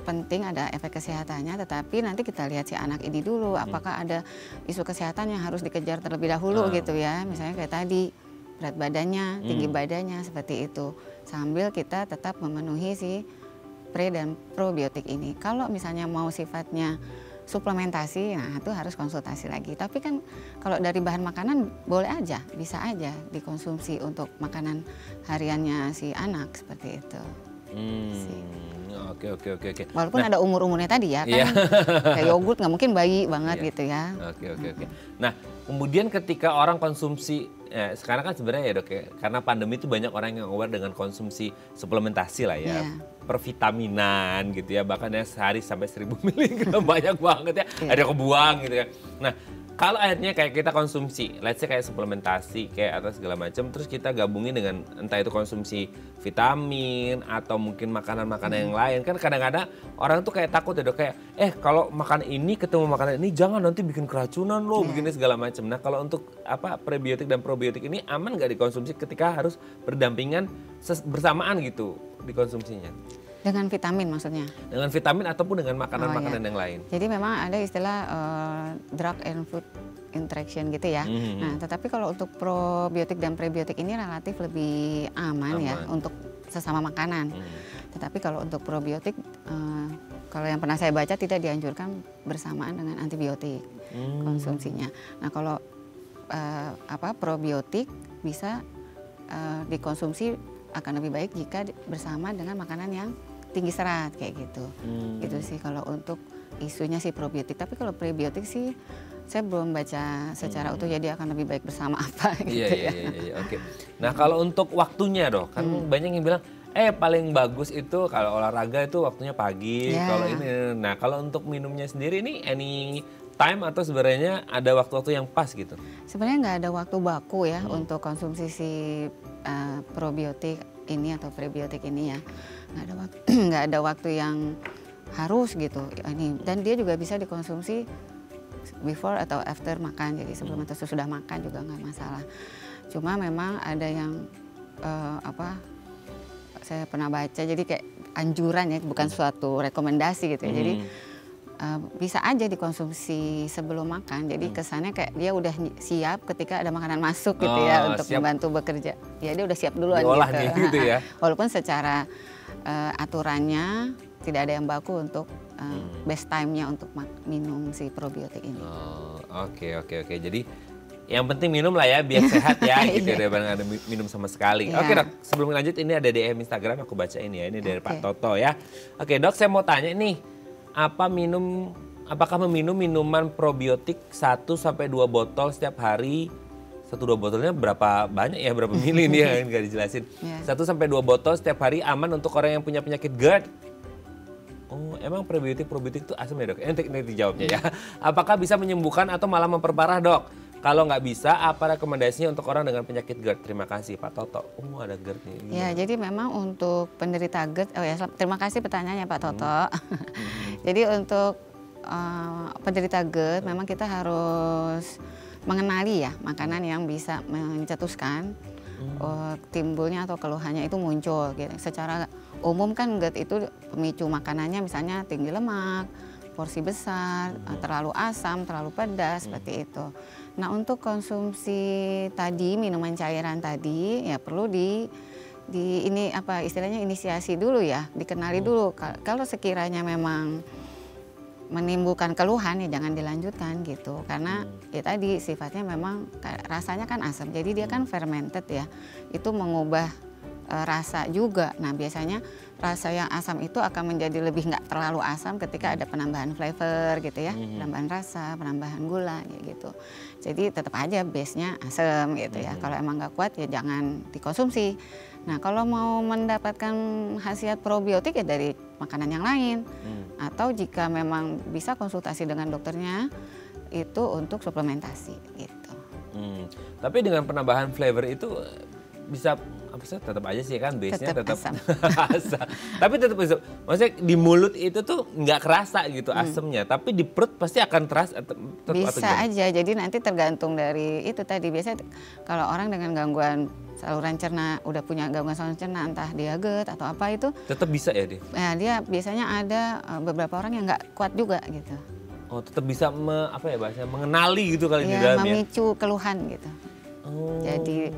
penting ada efek kesehatannya, tetapi nanti kita lihat si anak ini dulu apakah ada isu kesehatan yang harus dikejar terlebih dahulu gitu ya, misalnya kayak tadi berat badannya, tinggi badannya seperti itu, sambil kita tetap memenuhi si pre dan probiotik ini. Kalau misalnya mau sifatnya suplementasi, nah itu harus konsultasi lagi. Tapi kan kalau dari bahan makanan boleh aja, bisa aja dikonsumsi untuk makanan hariannya si anak seperti itu. Oke. Walaupun ada umur-umurnya tadi ya kan, kayak yogurt nggak mungkin bayi banget gitu ya. Oke. Nah kemudian ketika orang konsumsi, sekarang kan sebenarnya ya dok ya, karena pandemi itu banyak orang yang aware dengan konsumsi suplementasi lah ya. Pervitaminan gitu ya, bahkan ya sehari sampai 1000 mg banyak banget ya, ada kebuang gitu ya. Nah kalau akhirnya kayak kita konsumsi, let's say kayak suplementasi kayak atau segala macam, terus kita gabungin dengan entah itu konsumsi vitamin atau mungkin makanan-makanan yang lain, kan kadang-kadang orang tuh kayak takut ya dok, kayak kalau makan ini ketemu makanan ini jangan nanti bikin keracunan loh, begini segala macam. Nah kalau untuk prebiotik dan probiotik ini aman nggak dikonsumsi ketika harus berdampingan bersamaan gitu dikonsumsinya? Dengan vitamin maksudnya? Dengan vitamin ataupun dengan makanan-makanan yang lain. Jadi memang ada istilah drug and food interaction gitu ya. Nah, tetapi kalau untuk probiotik dan prebiotik ini relatif lebih aman ya untuk sesama makanan. Tetapi kalau untuk probiotik, kalau yang pernah saya baca tidak dianjurkan bersamaan dengan antibiotik konsumsinya. Nah, kalau probiotik bisa dikonsumsi akan lebih baik jika bersama dengan makanan yang tinggi serat kayak gitu. Gitu sih kalau untuk isunya sih probiotik. Tapi kalau prebiotik sih saya belum baca secara utuh, jadi akan lebih baik bersama apa gitu ya. Iya, oke. Nah kalau untuk waktunya dok, kan banyak yang bilang paling bagus itu kalau olahraga itu waktunya pagi. Kalau ini, nah kalau untuk minumnya sendiri ini any time atau sebenarnya ada waktu-waktu yang pas gitu? Sebenarnya nggak ada waktu baku ya untuk konsumsi si probiotik ini atau prebiotik ini ya. Nggak ada waktu yang harus gitu ini, dan dia juga bisa dikonsumsi before atau after makan, jadi sebelum atau sesudah makan juga nggak masalah. Cuma memang ada yang saya pernah baca, jadi kayak anjuran ya, bukan suatu rekomendasi gitu ya. Jadi bisa aja dikonsumsi sebelum makan, jadi kesannya kayak dia udah siap ketika ada makanan masuk gitu ya, untuk membantu bekerja. Ya dia udah siap duluan gitu ya. Walaupun secara aturannya tidak ada yang baku untuk best time-nya untuk minum si probiotik ini. Oke. Jadi yang penting minum lah ya biar sehat ya gitu ya, daripada nggak ada minum sama sekali. Oke dok, sebelum lanjut ini ada DM Instagram aku bacain ya, ini dari Pak Toto ya. Oke dok, saya mau tanya nih, apakah meminum minuman probiotik 1-2 botol setiap hari? 1-2 botolnya berapa banyak ya, berapa mili nih ya, nggak dijelasin. 1-2 botol setiap hari aman untuk orang yang punya penyakit GERD? Oh, emang probiotik itu asam ya dok? Nanti dijawabnya ya. Apakah bisa menyembuhkan atau malah memperparah dok? Kalau nggak bisa, apa rekomendasinya untuk orang dengan penyakit GERD? Terima kasih Pak Toto. Ada GERD nih. Ya, jadi memang untuk penderita GERD, terima kasih pertanyaannya Pak Toto. Jadi untuk penderita GERD memang kita harus mengenali ya makanan yang bisa mencetuskan timbulnya atau keluhannya itu muncul gitu. Secara umum kan GERD itu pemicu makanannya misalnya tinggi lemak, porsi besar, terlalu asam, terlalu pedas, seperti itu. Nah untuk konsumsi tadi, minuman cairan tadi ya perlu ini istilahnya inisiasi dulu ya, dikenali dulu. Kalau sekiranya memang menimbulkan keluhan ya jangan dilanjutkan gitu, karena ya tadi sifatnya memang rasanya kan asam, jadi dia kan fermented ya, itu mengubah rasa juga. Nah biasanya rasa yang asam itu akan menjadi lebih nggak terlalu asam ketika ada penambahan flavor gitu ya, penambahan rasa, penambahan gula gitu. Jadi tetap aja base-nya asam gitu ya. Kalau emang nggak kuat ya jangan dikonsumsi. Nah kalau mau mendapatkan khasiat probiotik ya dari makanan yang lain, atau jika memang bisa konsultasi dengan dokternya itu untuk suplementasi gitu. Tapi dengan penambahan flavor itu bisa tetap aja sih kan base-nya tetap asam. Tapi tetap bisa, maksudnya di mulut itu tuh nggak kerasa gitu asamnya, tapi di perut pasti akan terasa. Bisa aja, jadi nanti tergantung dari itu tadi. Biasanya kalau orang dengan gangguan saluran cerna, udah punya gangguan saluran cerna, entah dia GERD atau apa itu, tetap bisa ya dia? Nah, dia biasanya ada beberapa orang yang nggak kuat juga gitu. Oh, tetap bisa mengenali gitu kali di dalamnya. Memicu keluhan gitu. Jadi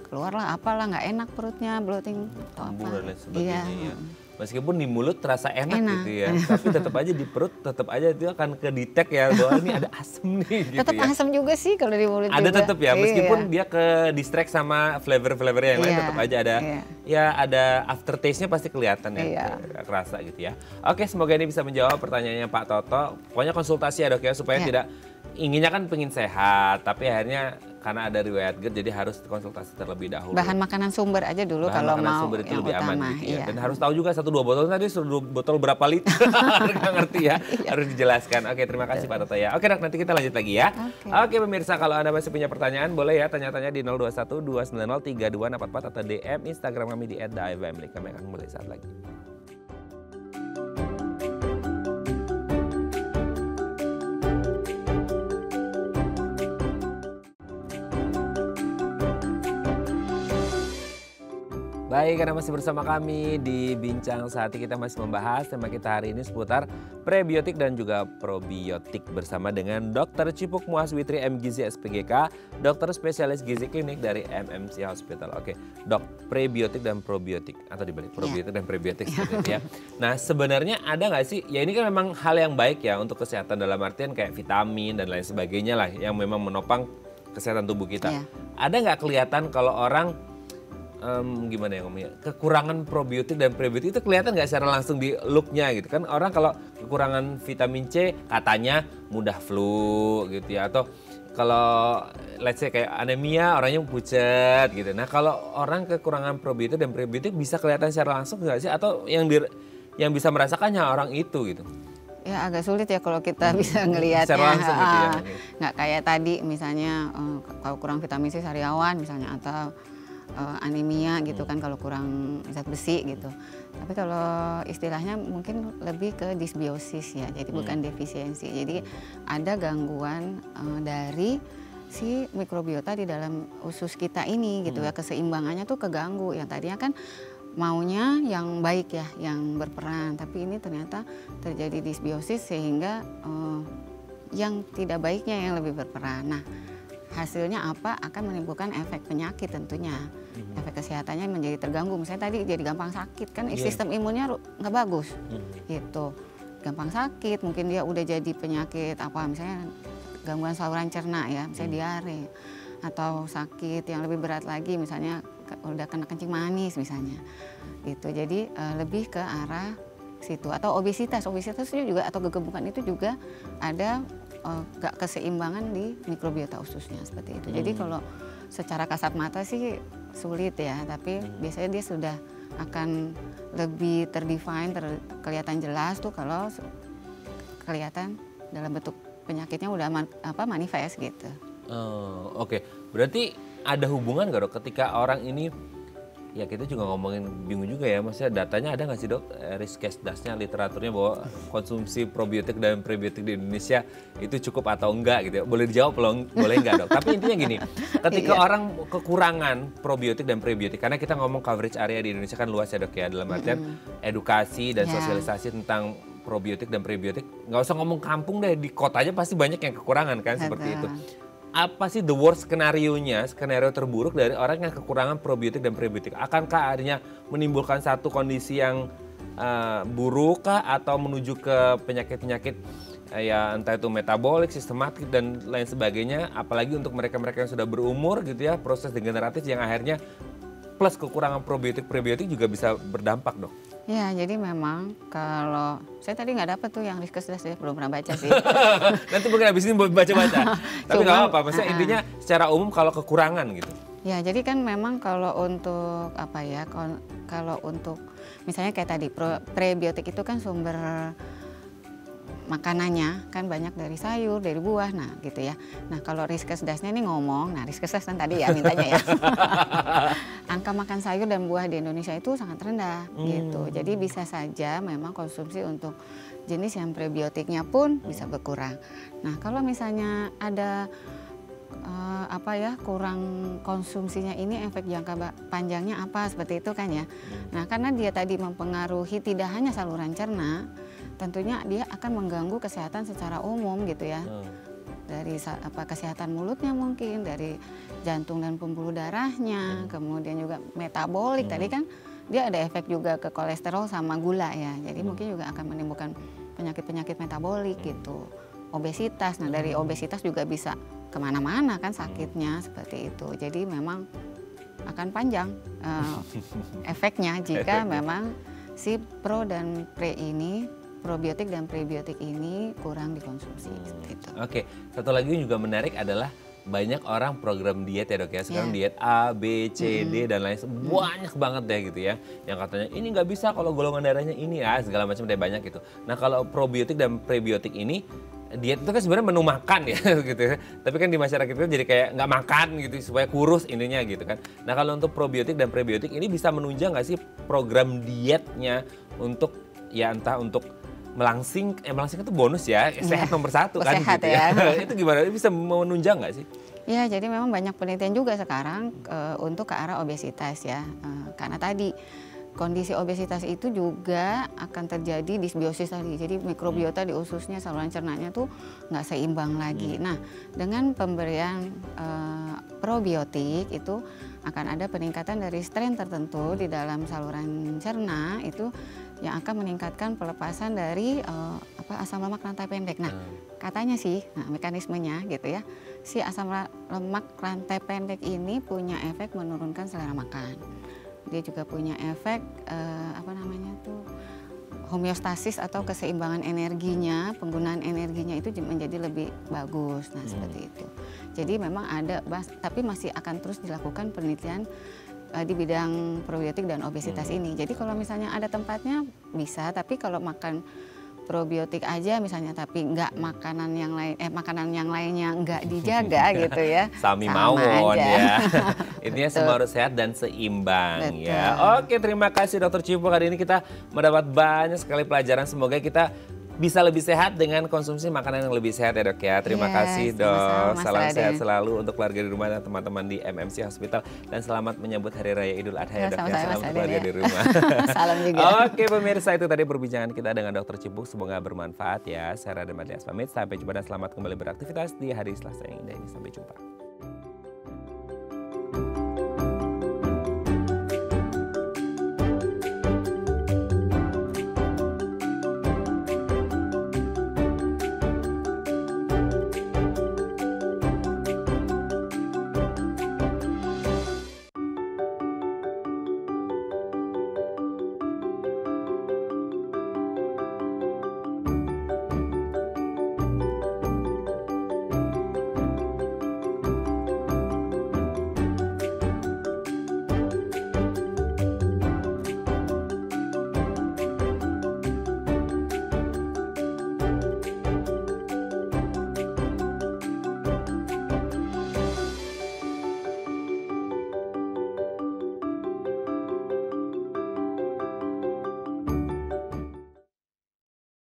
keluarlah apalah nggak enak perutnya, bloating atau apa. Dan lain sebagainya ya. meskipun di mulut terasa enak gitu ya, tapi tetap aja di perut tetap aja itu akan kedetek ya bahwa ini ada asam nih gitu tetap ya. asam juga sih kalau di mulut Ada juga. tetap ya, meskipun dia ke distract sama flavor-flavor yang lain tetap aja ada ya ada aftertaste-nya pasti kelihatan ya, kerasa gitu ya. Oke, semoga ini bisa menjawab pertanyaannya Pak Toto. Pokoknya konsultasi ya dok ya supaya tidak inginnya kan pengen sehat, tapi akhirnya karena ada riwayat GERD jadi harus konsultasi terlebih dahulu. Bahan makanan sumber aja dulu kalau mau sumber itu yang lebih utama. aman gitu ya. Dan harus tahu juga 1-2 botol tadi 1-2 botol berapa liter, nggak ngerti ya, harus dijelaskan. Oke, terima kasih Pak Toto ya. Oke dok, nanti kita lanjut lagi ya. Oke pemirsa, kalau Anda masih punya pertanyaan boleh ya tanya-tanya di 021 290 3244 atau DM Instagram kami di @daifamily. Kami akan mulai saat lagi. Baik, karena masih bersama kami di Bincang Sehati, kita masih membahas tema kita hari ini seputar prebiotik dan juga probiotik bersama dengan Dr. Cipuk Muaswitri MGizi SPGK, dokter spesialis gizi klinik dari MMC Hospital. Oke, dok, prebiotik dan probiotik atau dibalik probiotik dan prebiotik seperti itu ya. Nah, sebenarnya ada nggak sih? Ya ini kan memang hal yang baik ya untuk kesehatan dalam artian kayak vitamin dan lain sebagainya lah yang memang menopang kesehatan tubuh kita. Ada nggak kelihatan kalau orang gimana ya ngomongnya, kekurangan probiotik dan prebiotik itu kelihatan nggak secara langsung di looknya gitu kan? Orang kalau kekurangan vitamin C katanya mudah flu gitu ya, atau kalau let's say kayak anemia orangnya pucat gitu. Nah kalau orang kekurangan probiotik dan prebiotik bisa kelihatan secara langsung nggak sih, atau yang bisa merasakannya orang itu gitu? Ya agak sulit ya kalau kita bisa ngelihatnya. Secara langsung gitu ya? Nggak kayak tadi misalnya kalau kurang vitamin C sariawan misalnya, atau anemia gitu kan kalau kurang zat besi gitu. Tapi kalau istilahnya mungkin lebih ke disbiosis ya, jadi bukan defisiensi. Jadi ada gangguan dari si mikrobiota di dalam usus kita ini gitu ya, keseimbangannya tuh keganggu. Yang tadinya kan maunya yang baik ya, yang berperan, tapi ini ternyata terjadi disbiosis sehingga yang tidak baiknya yang lebih berperan. Nah, hasilnya apa? Akan menimbulkan efek penyakit tentunya. Efek kesehatannya menjadi terganggu. Misalnya tadi jadi gampang sakit kan, sistem imunnya nggak bagus. Gitu. Gampang sakit, mungkin dia udah jadi penyakit apa, misalnya gangguan saluran cerna ya, misalnya diare. Atau sakit yang lebih berat lagi, misalnya udah kena kencing manis misalnya. Gitu. Jadi lebih ke arah situ. Atau obesitas juga, atau kegemukan itu juga ada gak keseimbangan di mikrobiota ususnya seperti itu. Jadi kalau secara kasat mata sih sulit ya, tapi biasanya dia sudah akan lebih terdefine, kelihatan jelas tuh kalau kelihatan dalam bentuk penyakitnya udah manifest gitu. Oke. Berarti ada hubungan gak dok ketika orang ini, ya kita juga ngomongin bingung juga ya, maksudnya datanya ada nggak sih dok, Riskesdasnya, literaturnya bahwa konsumsi probiotik dan prebiotik di Indonesia itu cukup atau enggak gitu ya? Boleh dijawab, boleh enggak dok? Tapi intinya gini, ketika orang kekurangan probiotik dan prebiotik, karena kita ngomong coverage area di Indonesia kan luas ya dok ya, dalam artian edukasi dan sosialisasi tentang probiotik dan prebiotik, nggak usah ngomong kampung deh, di kota aja pasti banyak yang kekurangan kan, seperti itu. Apa sih the worst skenario-nya, skenario terburuk dari orang yang kekurangan probiotik dan prebiotik? Akankah akhirnya menimbulkan satu kondisi yang buruk kah, atau menuju ke penyakit-penyakit ya entah itu metabolik, sistematik dan lain sebagainya, apalagi untuk mereka-mereka yang sudah berumur gitu ya, proses degeneratif yang akhirnya plus kekurangan probiotik prebiotik juga bisa berdampak dok? Ya, jadi memang kalau saya tadi nggak dapat tuh yang Riskesdas, saya belum pernah baca sih. Nanti mungkin habis ini baca-baca. Tapi nggak apa-apa, maksudnya intinya secara umum kalau kekurangan gitu. Ya, jadi kan memang kalau untuk apa ya, kalau untuk misalnya kayak tadi prebiotik itu kan sumber makanannya kan banyak dari sayur, dari buah, nah gitu ya. Nah kalau Riskesdasnya ini ngomong, nah Riskesdas kan tadi ya mintanya ya. Angka makan sayur dan buah di Indonesia itu sangat rendah gitu. Jadi bisa saja memang konsumsi untuk jenis yang prebiotiknya pun bisa berkurang. Nah kalau misalnya ada kurang konsumsinya ini, efek jangka panjangnya apa seperti itu kan ya. Nah karena dia tadi mempengaruhi tidak hanya saluran cerna, tentunya dia akan mengganggu kesehatan secara umum gitu ya. Dari kesehatan mulutnya mungkin, dari jantung dan pembuluh darahnya, kemudian juga metabolik. Tadi kan dia ada efek juga ke kolesterol sama gula ya. Jadi mungkin juga akan menimbulkan penyakit-penyakit metabolik gitu, obesitas. Nah dari obesitas juga bisa kemana-mana kan sakitnya seperti itu. Jadi memang akan panjang efeknya jika memang si pro dan pre ini, probiotik dan prebiotik ini kurang dikonsumsi seperti itu. Oke, satu lagi yang juga menarik adalah banyak orang program diet ya dok ya. Sekarang diet A, B, C, D dan lain banyak banget deh gitu ya. Yang katanya ini nggak bisa kalau golongan darahnya ini ya segala macam deh banyak gitu. Nah kalau probiotik dan prebiotik ini diet itu kan sebenarnya menu makan ya gitu ya. Tapi kan di masyarakat itu jadi kayak nggak makan gitu supaya kurus ininya gitu kan. Nah kalau untuk probiotik dan prebiotik ini bisa menunjang nggak sih program dietnya untuk ya entah untuk melangsing itu bonus ya, sehat nomor satu kan sehat gitu ya. Itu gimana, bisa menunjang nggak sih? Ya jadi memang banyak penelitian juga sekarang untuk ke arah obesitas ya. Karena tadi kondisi obesitas itu juga akan terjadi disbiosis tadi. Jadi mikrobiota di ususnya, saluran cernanya tuh nggak seimbang lagi. Nah dengan pemberian probiotik itu akan ada peningkatan dari strain tertentu di dalam saluran cerna itu yang akan meningkatkan pelepasan dari asam lemak rantai pendek. Nah, katanya sih, mekanismenya gitu ya, si asam lemak rantai pendek ini punya efek menurunkan selera makan. Dia juga punya efek homeostasis atau keseimbangan energinya, penggunaan energinya itu menjadi lebih bagus. Nah, seperti itu. Jadi memang ada, tapi masih akan terus dilakukan penelitian di bidang probiotik dan obesitas ini. Jadi kalau misalnya ada tempatnya bisa, tapi kalau makan probiotik aja misalnya tapi nggak makanan yang lainnya nggak dijaga gitu ya. Sami mawon ya. Intinya semua harus sehat dan seimbang. Betul. Ya. Oke, terima kasih Dokter Cipu. Hari ini kita mendapat banyak sekali pelajaran. Semoga kita bisa lebih sehat dengan konsumsi makanan yang lebih sehat ya dok ya. Terima kasih dok. Salam sehat selalu untuk keluarga di rumah dan teman-teman di MMC Hospital. Dan selamat menyambut Hari Raya Idul Adha ya dok ya. Selamat untuk keluarga di rumah. Salam juga. Oke pemirsa, itu tadi perbincangan kita dengan Dokter Cipuk. Semoga bermanfaat ya. Saya Raden Matias pamit. Sampai jumpa dan selamat kembali beraktivitas di hari Selasa yang indah ini. Sampai jumpa.